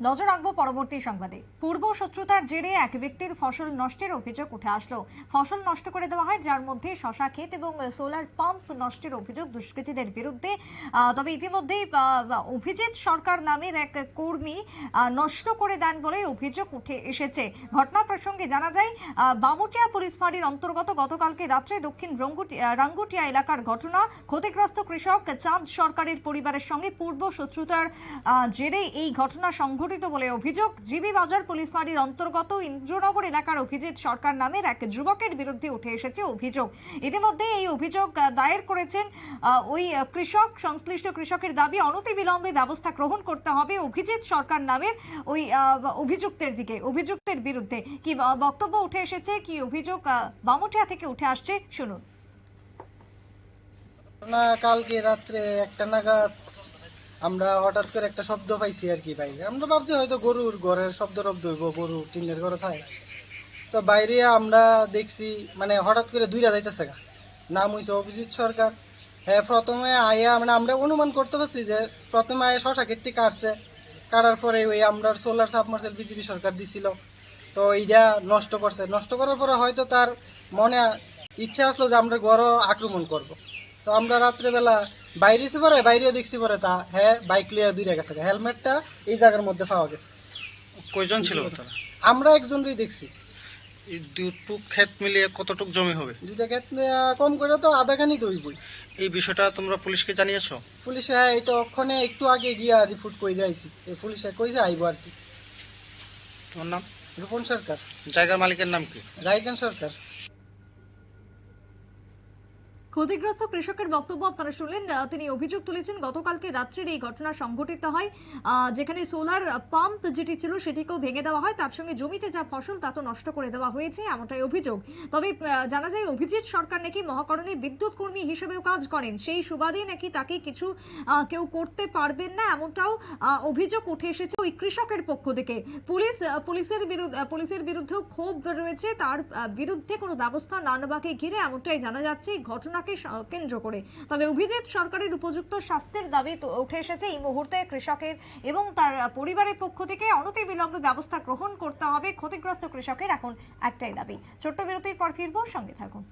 নজর রাখবো পরবর্তী সংবাদে। পূর্ব শত্রুতার জেরে এক ব্যক্তির ফসল নষ্টের অভিযোগ উঠে আসলো। ফসল নষ্ট করে দেওয়া হয়, যার মধ্যে শশা ক্ষেত এবং সোলার পাম্প নষ্টের অভিযোগ দুষ্কৃতীদের বিরুদ্ধে। তবে ইতিমধ্যেই অভিজিৎ সরকার নামের এক কর্মী নষ্ট করে দেন বলে অভিযোগ উঠে এসেছে। ঘটনা প্রসঙ্গে জানা যায়, বামুটিয়া পুলিশ ফাঁড়ির অন্তর্গত গতকালকে রাত্রে দক্ষিণ রাঙ্গুটিয়া এলাকার ঘটনা। ক্ষতিগ্রস্ত কৃষক চাঁদ সরকারের পরিবারের সঙ্গে পূর্ব শত্রুতার জেরে এই ঘটনা সংঘটিত বলে অভিযোগ। জিবি বাজার পুলিশ ফাঁড়ির অন্তর্গত ইন্দ্রনগর এলাকার অভিজিৎ সরকার নামের এক যুবকের বিরুদ্ধে উঠে এসেছে অভিযোগ। ইতিমধ্যে এই অভিযোগ দায়ের করেছেন ওই কৃষক। সংশ্লিষ্ট কৃষকের দাবি, অনতিবিলম্বে ব্যবস্থা গ্রহণ করতে হবে অভিজিৎ সরকার নামের ওই অভিযুক্তের বিরুদ্ধে। কি বক্তব্য উঠে এসেছে, কি অভিযোগ বামুটিয়া থেকে উঠে আসছে, শুনুন। কালকে রাত্রে 1টা নাগাদ আমরা হঠাৎ করে একটা শব্দ পাইছি আর কি বাইরে। আমরা ভাবছি হয়তো গরুর ঘরের শব্দ হইব, গরু টিনের ঘরে থাকে। তো বাইরে আমরা দেখছি মানে হঠাৎ করে দুইটা যাইতেছে। নাম হইছে অভিজিৎ সরকার। হ্যাঁ, প্রথমে আয়া মানে আমরা অনুমান করতে পারছি যে প্রথমে আয়া শশা ক্ষেতটি কাটছে। কাটার পরে ওই আমরা সোলার সাবমার্সেল বিজেপি সরকার দিছিল, তো এইটা নষ্ট করছে। নষ্ট করার পরে হয়তো তার মনে ইচ্ছা আসলো যে আমরা ঘরও আক্রমণ করব। তো আমরা রাত্রেবেলা বাইরে দেখছি পরে তা হ্যাঁ বাইক লিয়ে দুইটা গেছে। হেলমেটটা এই জায়গার মধ্যে পাওয়া গেছে। কয়জন ছিল তারা? আমরা একজনই দেখছি। এই দুটো ক্ষেত মিলিয়ে কতটুক জমি হবে? দুইটা ক্ষেত কম করে তো আধাখানি দইবই। এই বিষয়টা তোমরা পুলিশকে জানিয়েছো? পুলিশে এটা ওখানে একটু আগে গিয়া রিপোর্ট করে যাইছি। এই পুলিশে কইছে আইবো আর কি। তোমার নাম? রূপন সরকার। জায়গার মালিকের নাম কি? রাইজান সরকার। ক্ষতিগ্রস্ত কৃষকের বক্তব্য আপনারা শুনলেন। তিনি অভিযোগ তুলেছেন গতকালকে রাত্রের এই ঘটনা সংঘটিত হয়, যেখানে সোলার পাম্প যেটি ছিল সেটিকেও ভেঙে দেওয়া হয়, তার সঙ্গে জমিতে যা ফসল তা তো নষ্ট করে দেওয়া হয়েছে, এমনটাই অভিযোগ। তবে জানা যায় অভিজিৎ সরকার নাকি মহাকরণে বিদ্যুৎ কর্মী হিসেবেও কাজ করেন, সেই সুবাদে নাকি তাকে কিছু কেউ করতে পারবেন না, এমনটাও অভিযোগ উঠে এসেছে ওই কৃষকের পক্ষ থেকে। পুলিশের বিরুদ্ধেও ক্ষোভ রয়েছে, তার বিরুদ্ধে কোনো ব্যবস্থা না নেওয়াকে ঘিরে, এমনটাই জানা যাচ্ছে ঘটনা কেন্দ্র করে। তবে অভিজিৎ সরকারের উপযুক্ত শাস্তির দাবি উঠে এসেছে এই মুহূর্তে কৃষকের এবং তার পরিবারের পক্ষ থেকে। অনতিবিলম্বে ব্যবস্থা গ্রহণ করতে হবে ক্ষতিগ্রস্ত কৃষকের এখন একটাই দাবি। ছোট্ট বিরতির পর ফিরবো, সঙ্গে থাকুন।